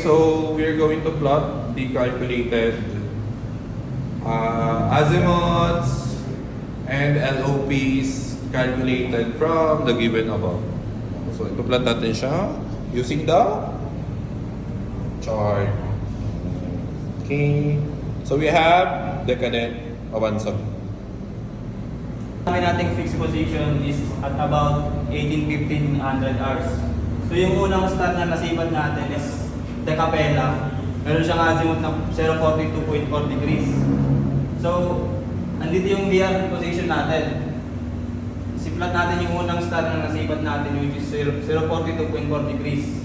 so we're going to plot the calculated azimuths and LOPs calculated from the given above. So ito-plot natin siya using the chart. Okay. So we have decadent awansag. Ang nating fixed position is at about 18-1500 hours. So yung unang start na nasipat natin is De Capella. Meron siyang azimuth na 042.4 degrees. So, andito yung VR position natin. Siplat natin yung unang start na nasipat natin, which is 042.4 degrees.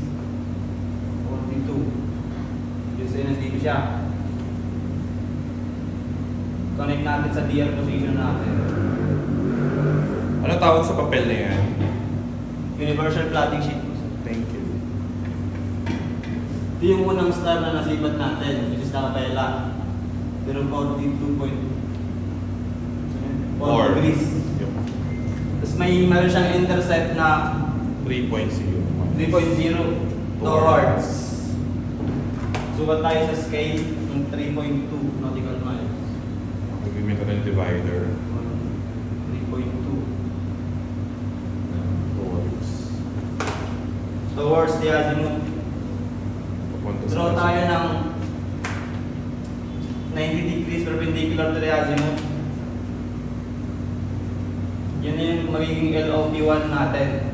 42. Yung nandito siya. Connect natin sa DR position natin. Ano tawag sa papel na yan? Universal plotting sheet. Thank you. Ito yung unang star na nasipat natin, which is De Capella. 042.4 degrees. Yep. Tapos meron siyang intercept na 3.0. 3.0 towards. Sukat tayo sa scale ng 3.2 nautical miles. Mag-imita ng divider. 3.2 towards the azimuth. Draw tayo ng 90 degrees perpendicular to the azimuth. Yun yung magiging LOP1 natin.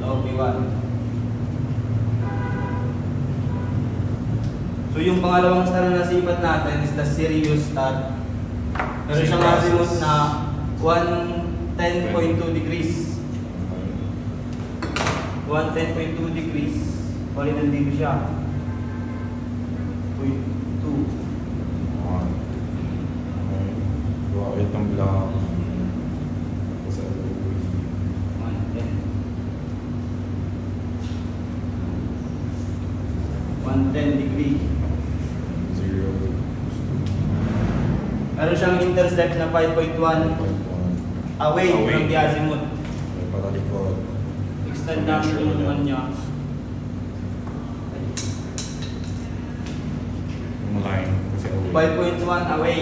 LOP1. So yung pangalawang star na nasipat natin is the Sirius star. Meron siyang azimuth na 110.2 degrees. 110.2 degrees. Bali nandito siya. 0.2. Wow, itong block. 110 degree. 0. Meron siyang intercept na 5.1 away from the azimuth. Para likod. Extend namin yung naman niya. Yung line. Kasi away. 5.1 away.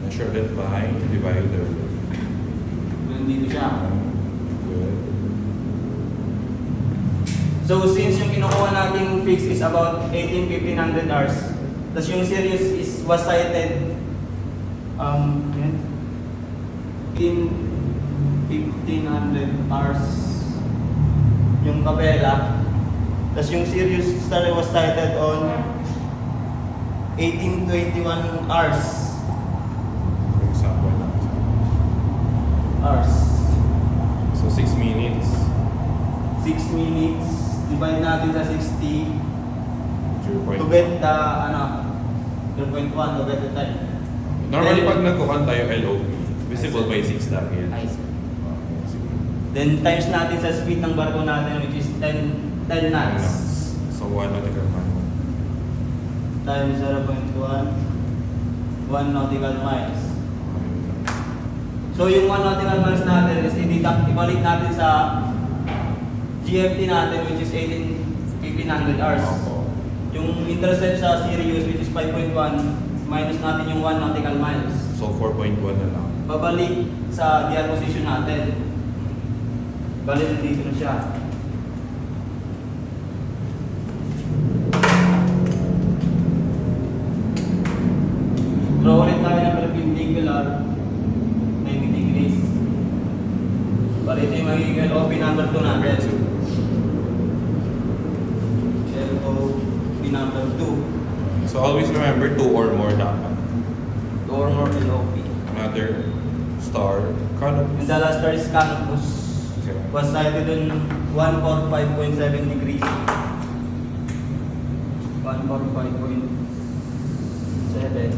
Measure it by divider. Nandito siya. Good. So since yung kinukuha nating fix is about 18-1500 hours, tapos yung series was cited 1500 hours yung Capella, tapos yung Sirius star was cited on 1821 hours. For example lang. Hours. So 6 minutes. 6 minutes, divide natin sa 60 0.1. to get the 0.1 to get the time. Normally Then- pag nagkukan tayo LOP, visible by 6 lang yan. I see. Okay, sige. Then times natin sa speed ng barko natin, which is 10 knots. So 1 nautical mile. Times 0.1, 1 nautical miles. So yung 1 nautical miles natin is ibalik natin sa GMT natin, which is 1500 hours. Yung intercept sa Sirius, which is 5.1, minus natin yung 1 nautical miles. So 4.1 na lang. Babalik sa DR position natin. Balik nandito na siya. Draw ulit tayo ng perpendicular 90 degrees. Balik ito yung magiging LOP number 2 natin. LOP number 2. So always remember 2 or more dapat. 2 or more LOP. Another star. And the last star is Canopus. Okay. Was cited on 145.7 degrees. 145.7.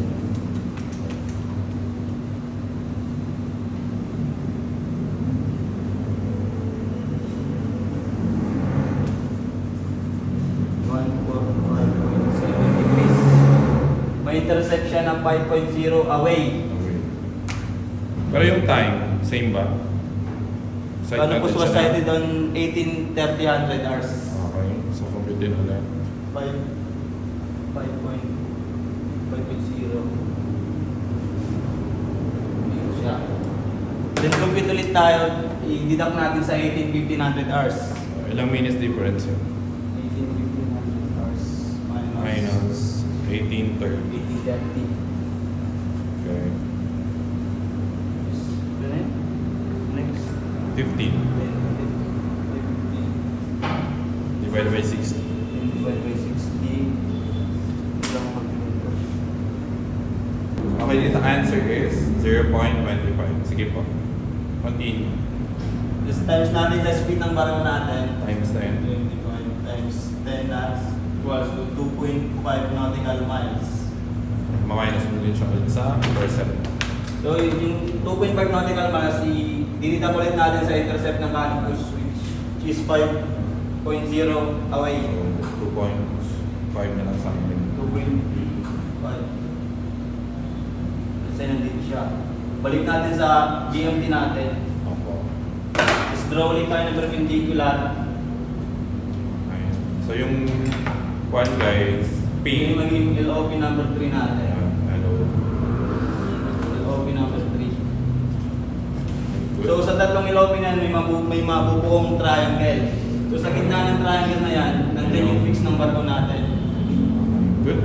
May intersection ng 5.0 away. Okay. Pero yung time, same ba? Side Canopus natin was siya na- cited on 18-30 hours. Okay. So compute din ulit. 5.0. Dito siya. Then compute ulit tayo, i-deduct natin sa 18,1500 hours. Ilang minutes difference yun? 18,1500 hours Minus 1830. 1830. Okay. Then, next. 15 divided by 60. Divided by 60. Okay, the answer is 0.25. Sige po. Continue. This times natin sa speed ng barko natin. Times 10. 25 times 10 that's equals to 2.5 nautical miles. Maminus mo din siya ulit sa percent. So yung 2.5 nautical miles, dinita ulit natin sa intercept ng Canopus which is 5.0 away. So, 2.5 na lang sa akin. 2.5. Kasi nandito siya. Balik natin sa GMT natin. Opo. Just draw ulit tayo ng perpendicular. Ayun. So yung one guys, Yun P. yung magiging LOP number 3 natin. Hello. LOP number 3. So sa tatlong LOP na yan, may mabubuong triangle. So sa gitna ng triangle na yan, nandun yung fix ng barko natin. Good.